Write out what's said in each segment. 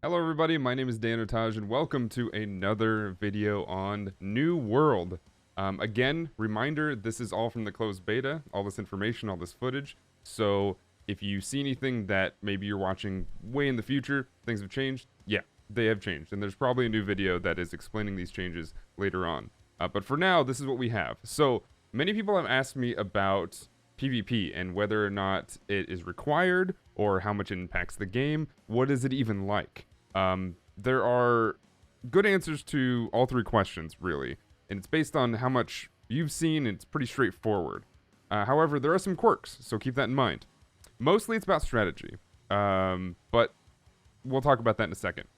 Hello everybody, my name is Danotage and welcome to another video on New World. Again, reminder, this is all from the closed beta, all this information, all this footage. So if you see anything that maybe you're watching way in the future, things have changed, yeah, they have changed. And there's probably a new video that is explaining these changes later on. But for now, this is what we have. So many people have asked me about PvP and whether or not it is required or how much it impacts the game. What is it even like? There are good answers to all three questions, really, and it's based on how much you've seen, and it's pretty straightforward. However, there are some quirks, so keep that in mind. Mostly it's about strategy, but we'll talk about that in a second.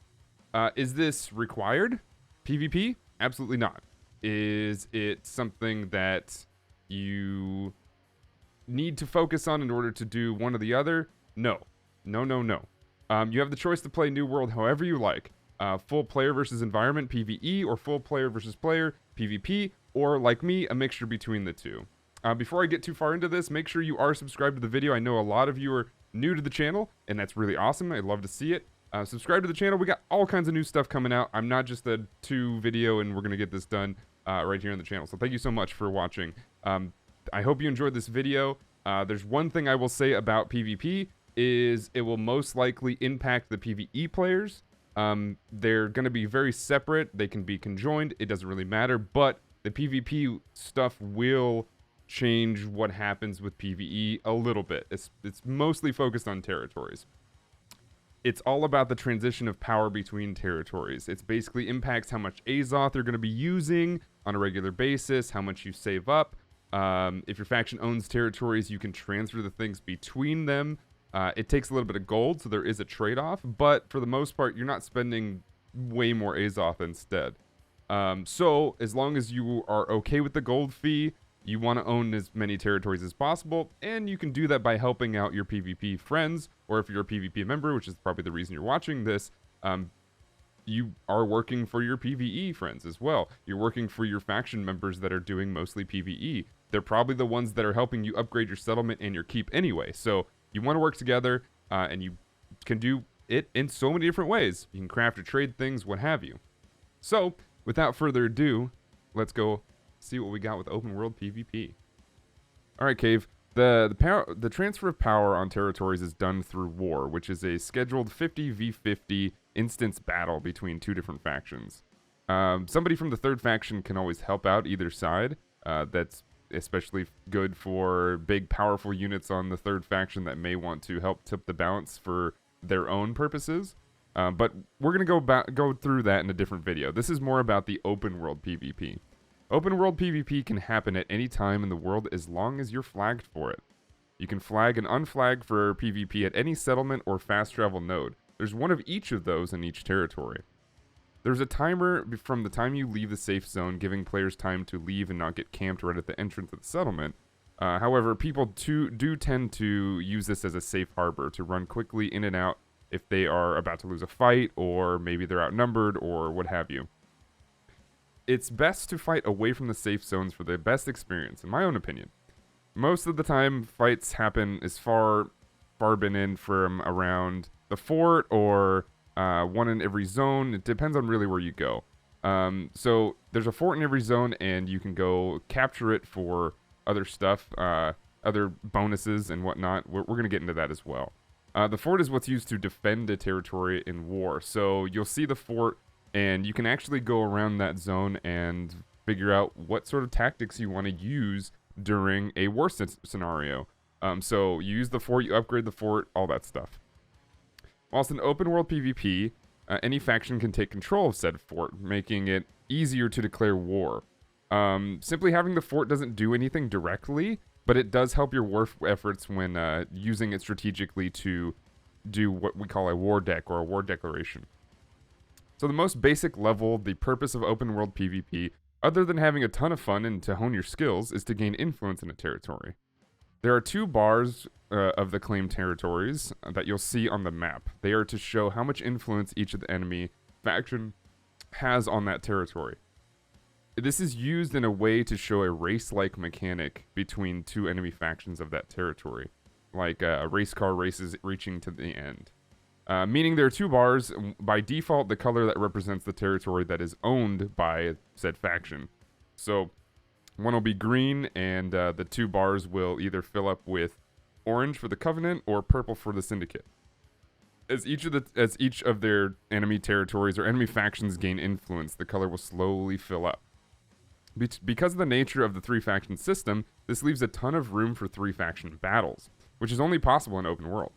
Is this required? PvP? Absolutely not. Is it something that you need to focus on in order to do one or the other? No. No, no, no. You have the choice to play New World however you like. Full player versus environment, PvE, or full player versus player, PvP, or like me, a mixture between the two. Before I get too far into this, make sure you are subscribed to the video. I know a lot of you are new to the channel, and that's really awesome. I'd love to see it. Subscribe to the channel. We got all kinds of new stuff coming out. I'm not just a 2 video, and we're going to get this done right here on the channel. So thank you so much for watching. I hope you enjoyed this video. There's one thing I will say about PvP, is it will most likely impact the PvE players. They're going to be very separate. They can be conjoined. It doesn't really matter. But the PvP stuff will change what happens with PvE a little bit. It's mostly focused on territories. It's all about the transition of power between territories. It basically impacts how much Azoth you're going to be using on a regular basis, how much you save up. If your faction owns territories, you can transfer the things between them. It takes a little bit of gold, so there is a trade-off, but for the most part, you're not spending way more Azoth instead. So, as long as you are okay with the gold fee, you want to own as many territories as possible, and you can do that by helping out your PvP friends, or if you're a PvP member, which is probably the reason you're watching this, you are working for your PvE friends as well. You're working for your faction members that are doing mostly PvE. They're probably the ones that are helping you upgrade your settlement and your keep anyway, so you want to work together, and you can do it in so many different ways. You can craft or trade things, what have you. So, without further ado, let's go see what we got with open world PvP. Alright, Cave. The transfer of power on territories is done through war, which is a scheduled 50v50 instance battle between two different factions. Somebody from the third faction can always help out either side. That's especially good for big, powerful units on the third faction that may want to help tip the balance for their own purposes. But we're going to go through that in a different video. This is more about the open world PvP. Open world PvP can happen at any time in the world as long as you're flagged for it. You can flag and unflag for PvP at any settlement or fast travel node. There's one of each of those in each territory. There's a timer from the time you leave the safe zone, giving players time to leave and not get camped right at the entrance of the settlement. However, people do tend to use this as a safe harbor to run quickly in and out if they are about to lose a fight, or maybe they're outnumbered, or what have you. It's best to fight away from the safe zones for the best experience, in my own opinion. Most of the time, fights happen as far been in from around the fort, or one in every zone. It depends on really where you go. So there's a fort in every zone, and you can go capture it for other stuff, other bonuses and whatnot. We're going to get into that as well. The fort is what's used to defend a territory in war. So you'll see the fort, and you can actually go around that zone and figure out what sort of tactics you want to use during a war scenario. So you use the fort, you upgrade the fort, all that stuff. Whilst in open world PvP, any faction can take control of said fort, making it easier to declare war. Simply having the fort doesn't do anything directly, but it does help your war efforts when using it strategically to do what we call a war deck or a war declaration. So the most basic level, the purpose of open world PvP, other than having a ton of fun and to hone your skills, is to gain influence in a territory. There are 2 bars of the claimed territories that you'll see on the map. They are to show how much influence each of the enemy faction has on that territory. This is used in a way to show a race-like mechanic between 2 enemy factions of that territory, like race car races reaching to the end. meaning there are two bars. By default, the color that represents the territory that is owned by said faction. So one will be green, and the two bars will either fill up with orange for the Covenant or purple for the Syndicate. As each of their enemy territories or enemy factions gain influence, the color will slowly fill up. Because of the nature of the three-faction system, this leaves a ton of room for three-faction battles, which is only possible in open world.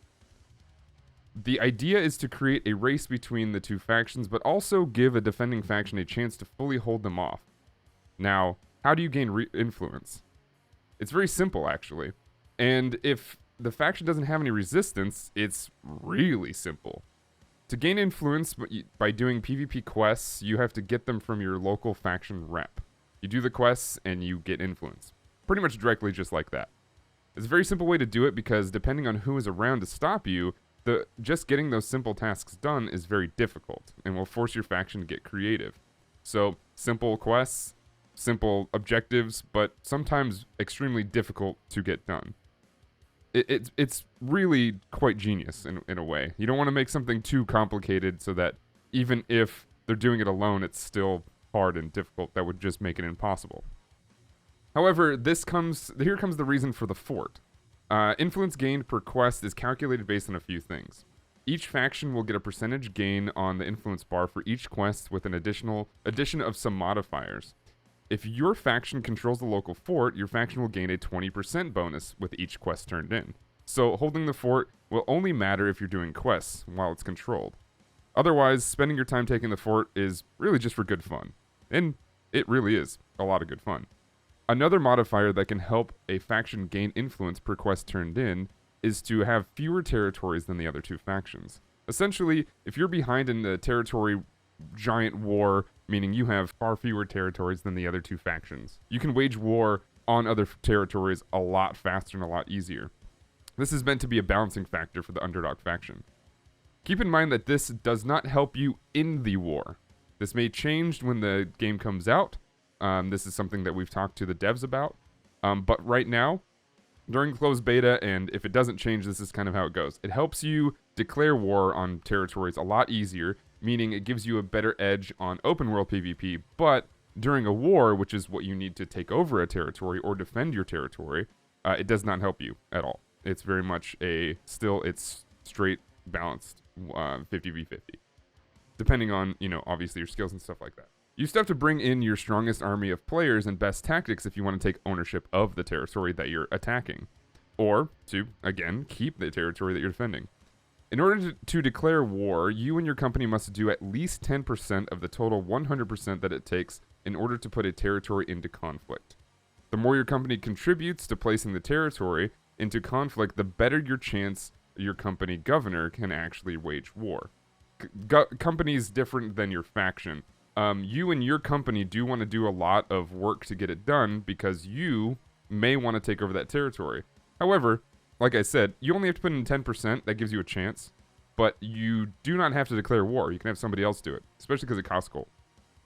The idea is to create a race between the two factions, but also give a defending faction a chance to fully hold them off. Now, how do you gain influence? It's very simple, actually. And if the faction doesn't have any resistance, it's really simple. To gain influence by doing PvP quests, you have to get them from your local faction rep. You do the quests and you get influence. Pretty much directly just like that. It's a very simple way to do it because depending on who is around to stop you, just getting those simple tasks done is very difficult and will force your faction to get creative. So, simple quests, simple objectives, but sometimes extremely difficult to get done. It's really quite genius in a way. You don't want to make something too complicated so that even if they're doing it alone, it's still hard and difficult. That would just make it impossible. However, here comes the reason for the fort. Influence gained per quest is calculated based on a few things. Each faction will get a percentage gain on the influence bar for each quest with an addition of some modifiers. If your faction controls the local fort, your faction will gain a 20% bonus with each quest turned in. So holding the fort will only matter if you're doing quests while it's controlled. Otherwise, spending your time taking the fort is really just for good fun. And it really is a lot of good fun. Another modifier that can help a faction gain influence per quest turned in is to have fewer territories than the other two factions. Essentially, if you're behind in the territory giant war, meaning you have far fewer territories than the other two factions, you can wage war on other territories a lot faster and a lot easier. This is meant to be a balancing factor for the underdog faction. Keep in mind that this does not help you in the war. This may change when the game comes out. This is something that we've talked to the devs about. But right now, during closed beta, and if it doesn't change, this is kind of how it goes. It helps you declare war on territories a lot easier, meaning it gives you a better edge on open world PvP, but during a war, which is what you need to take over a territory or defend your territory, it does not help you at all. It's very much it's straight balanced 50v50. Depending on, obviously your skills and stuff like that. You still have to bring in your strongest army of players and best tactics if you want to take ownership of the territory that you're attacking. Or to, again, keep the territory that you're defending. In order to declare war, you and your company must do at least 10% of the total 100% that it takes in order to put a territory into conflict. The more your company contributes to placing the territory into conflict, the better your chance your company governor can actually wage war. Company's different than your faction. You and your company do want to do a lot of work to get it done because you may want to take over that territory. However, like I said, you only have to put in 10%. That gives you a chance. But you do not have to declare war. You can have somebody else do it, especially because it costs gold.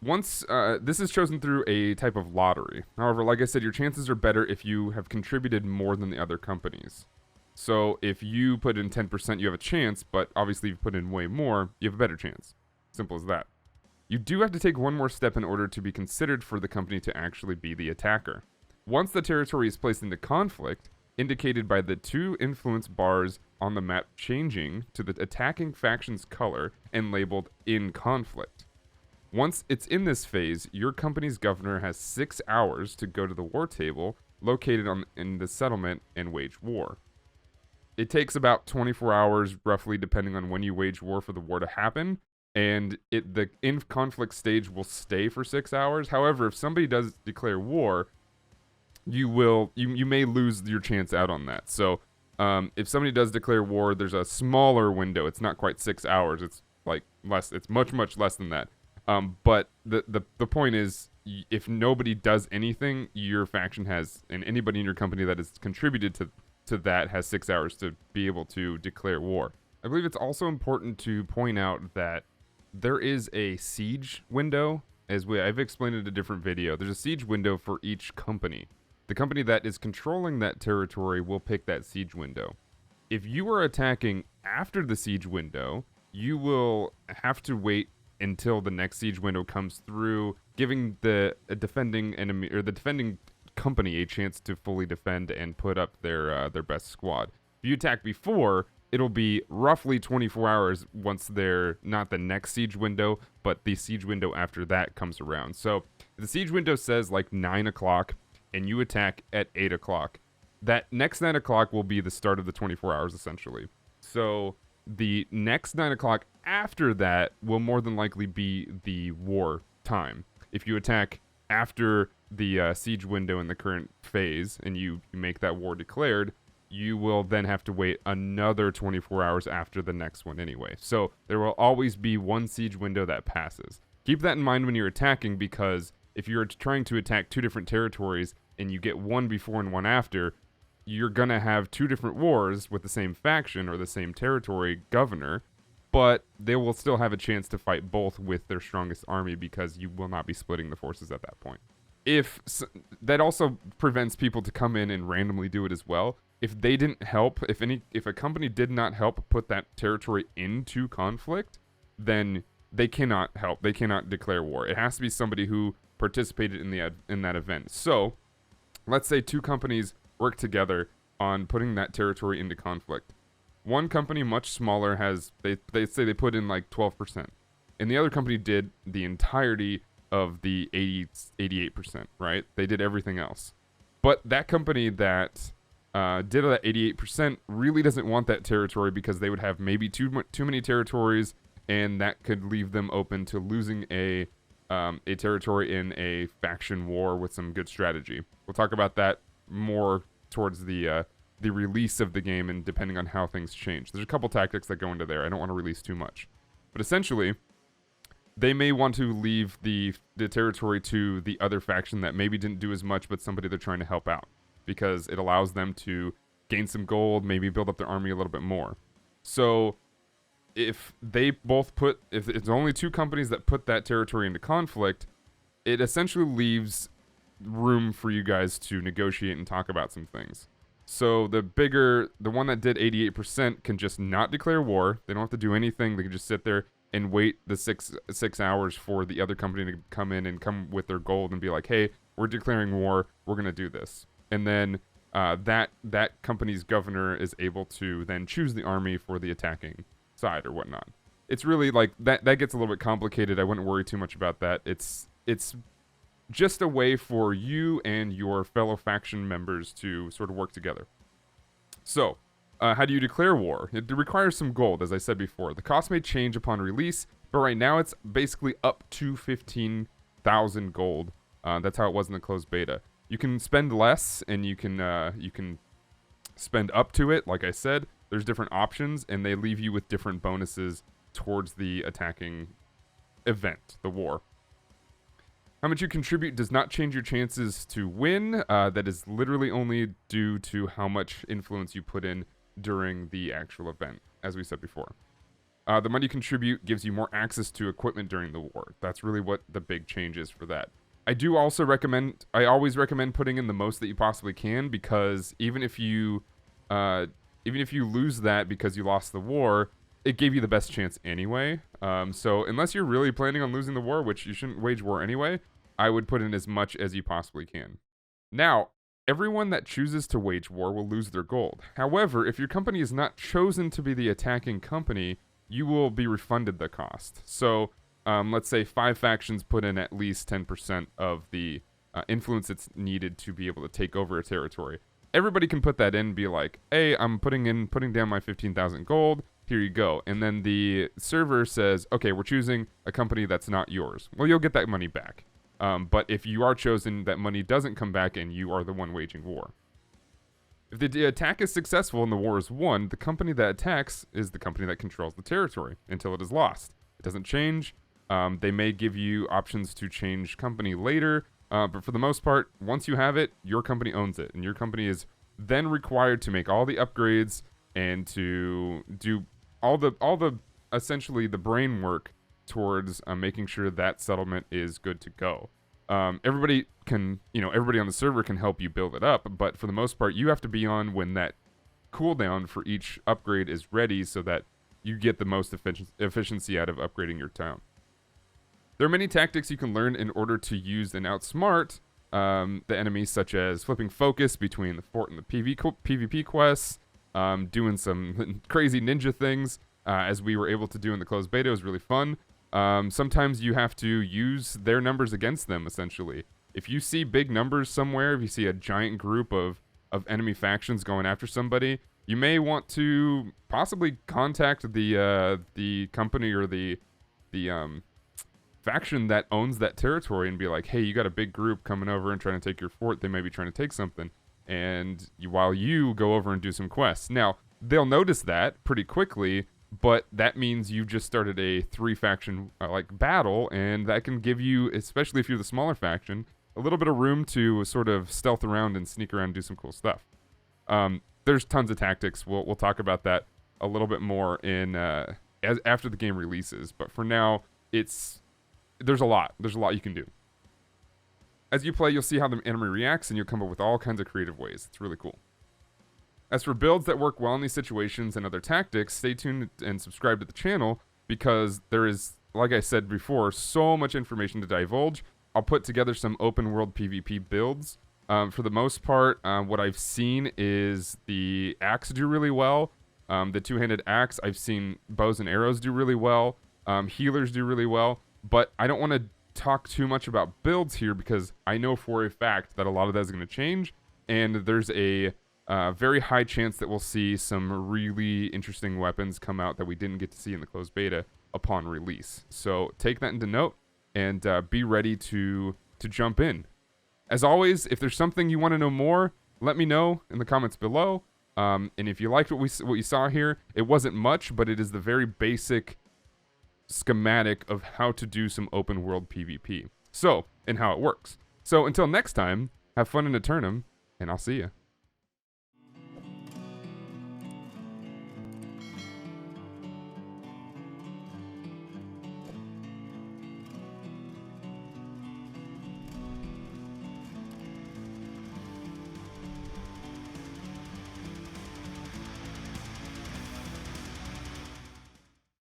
Once, this is chosen through a type of lottery. However, like I said, your chances are better if you have contributed more than the other companies. So if you put in 10%, you have a chance, but obviously if you put in way more, you have a better chance. Simple as that. You do have to take one more step in order to be considered for the company to actually be the attacker. Once the territory is placed into conflict, indicated by the two influence bars on the map changing to the attacking faction's color and labeled in conflict. Once it's in this phase, your company's governor has 6 hours to go to the war table located in the settlement and wage war. It takes about 24 hours, roughly, depending on when you wage war for the war to happen, and the in-conflict stage will stay for 6 hours. However, if somebody does declare war, you may lose your chance out on that. So, if somebody does declare war, there's a smaller window. It's not quite 6 hours. It's like less. It's much, much less than that. But the point is, if nobody does anything, your faction has, and anybody in your company that has contributed to that has 6 hours to be able to declare war. I believe it's also important to point out that there is a siege window, I've explained in a different video. There's a siege window for each company. The company that is controlling that territory will pick that siege window. If you are attacking after the siege window, you will have to wait until the next siege window comes through, giving the defending enemy or the defending company a chance to fully defend and put up their best squad. If you attack before, it'll be roughly 24 hours once they're not the next siege window, but the siege window after that comes around. So if the siege window says like 9 o'clock and you attack at 8 o'clock, that next 9 o'clock will be the start of the 24 hours essentially. So the next 9 o'clock after that will more than likely be the war time. If you attack after the siege window in the current phase and you make that war declared, you will then have to wait another 24 hours after the next one anyway. So there will always be one siege window that passes. Keep that in mind when you're attacking, because if you're trying to attack two different territories and you get one before and one after, you're going to have two different wars with the same faction or the same territory governor, but they will still have a chance to fight both with their strongest army because you will not be splitting the forces at that point. That also prevents people to come in and randomly do it as well. If they didn't help, if a company did not help put that territory into conflict, then they cannot help. They cannot declare war. It has to be somebody who participated in that event. So, let's say two companies work together on putting that territory into conflict. One company, much smaller, they say they put in like 12%, and the other company did the entirety of the 88%, right? They did everything else. But that company that did that 88% really doesn't want that territory because they would have maybe too many territories, and that could leave them open to losing a territory in a faction war with some good strategy. We'll talk about that more towards the release of the game and depending on how things change. There's a couple tactics that go into there. I don't want to release too much. But essentially, they may want to leave the territory to the other faction that maybe didn't do as much, but somebody they're trying to help out, because it allows them to gain some gold, maybe build up their army a little bit more. So if it's only two companies that put that territory into conflict, it essentially leaves room for you guys to negotiate and talk about some things. So the one that did 88% can just not declare war. They don't have to do anything. They can just sit there and wait the six hours for the other company to come in and come with their gold and be like, hey, we're declaring war. We're going to do this. And then that company's governor is able to then choose the army for the attacking side or whatnot. It's really like that gets a little bit complicated. I wouldn't worry too much about that. It's just a way for you and your fellow faction members to sort of work together. So, how do you declare war? It requires some gold, as I said before. The cost may change upon release, but right now it's basically up to 15,000 gold. That's how it was in the closed beta. You can spend less, and you can spend up to it. Like I said, there's different options, and they leave you with different bonuses towards the attacking event, the war. How much you contribute does not change your chances to win. That is literally only due to how much influence you put in during the actual event, as we said before. The money you contribute gives you more access to equipment during the war. That's really what the big change is for that. I always recommend putting in the most that you possibly can, because even if you lose that because you lost the war, it gave you the best chance anyway. So unless you're really planning on losing the war, which you shouldn't wage war anyway, I would put in as much as you possibly can. Now, everyone that chooses to wage war will lose their gold. However, if your company is not chosen to be the attacking company, you will be refunded the cost. So let's say 5 factions put in at least 10% of the influence that's needed to be able to take over a territory. Everybody can put that in and be like, hey, I'm putting down my 15,000 gold. Here you go. And then the server says, okay, we're choosing a company that's not yours. Well, you'll get that money back. But if you are chosen, that money doesn't come back and you are the one waging war. If the attack is successful and the war is won, the company that attacks is the company that controls the territory until it is lost. It doesn't change. They may give you options to change company later, but for the most part, once you have it, your company owns it, and your company is then required to make all the upgrades and to do all the essentially the brain work towards making sure that settlement is good to go. Everybody on the server can help you build it up, but for the most part, you have to be on when that cooldown for each upgrade is ready, so that you get the most efficiency out of upgrading your town. There are many tactics you can learn in order to use and outsmart the enemies, such as flipping focus between the fort and the PvP quests, doing some crazy ninja things, as we were able to do in the closed beta. It was really fun. Sometimes you have to use their numbers against them, essentially. If you see big numbers somewhere, if you see a giant group of enemy factions going after somebody, you may want to possibly contact the company or the faction that owns that territory and be like, hey, you got a big group coming over and trying to take your fort. They may be trying to take something. And while you go over and do some quests. Now, they'll notice that pretty quickly, but that means you just started a 3-faction battle, and that can give you, especially if you're the smaller faction, a little bit of room to sort of stealth around and sneak around and do some cool stuff. There's tons of tactics. We'll talk about that a little bit more in after the game releases, but for now, there's a lot you can do. As you play, you'll see how the enemy reacts, and you'll come up with all kinds of creative ways. It's really cool. As for builds that work well in these situations and other tactics, stay tuned and subscribe to the channel, because there is, like I said before, so much information to divulge. I'll put together some open world PvP builds. For the most part, what I've seen is the axe do really well. The two-handed axe, I've seen bows and arrows do really well. Healers do really well. But I don't want to talk too much about builds here, because I know for a fact that a lot of that is going to change, and there's a very high chance that we'll see some really interesting weapons come out that we didn't get to see in the closed beta upon release. So take that into note, and be ready to jump in. As always, if there's something you want to know more, let me know in the comments below. And if you liked what you saw here, it wasn't much, but it is the very basic schematic of how to do some open world PvP. So, and how it works. So until next time, have fun in Aeternum, and I'll see you.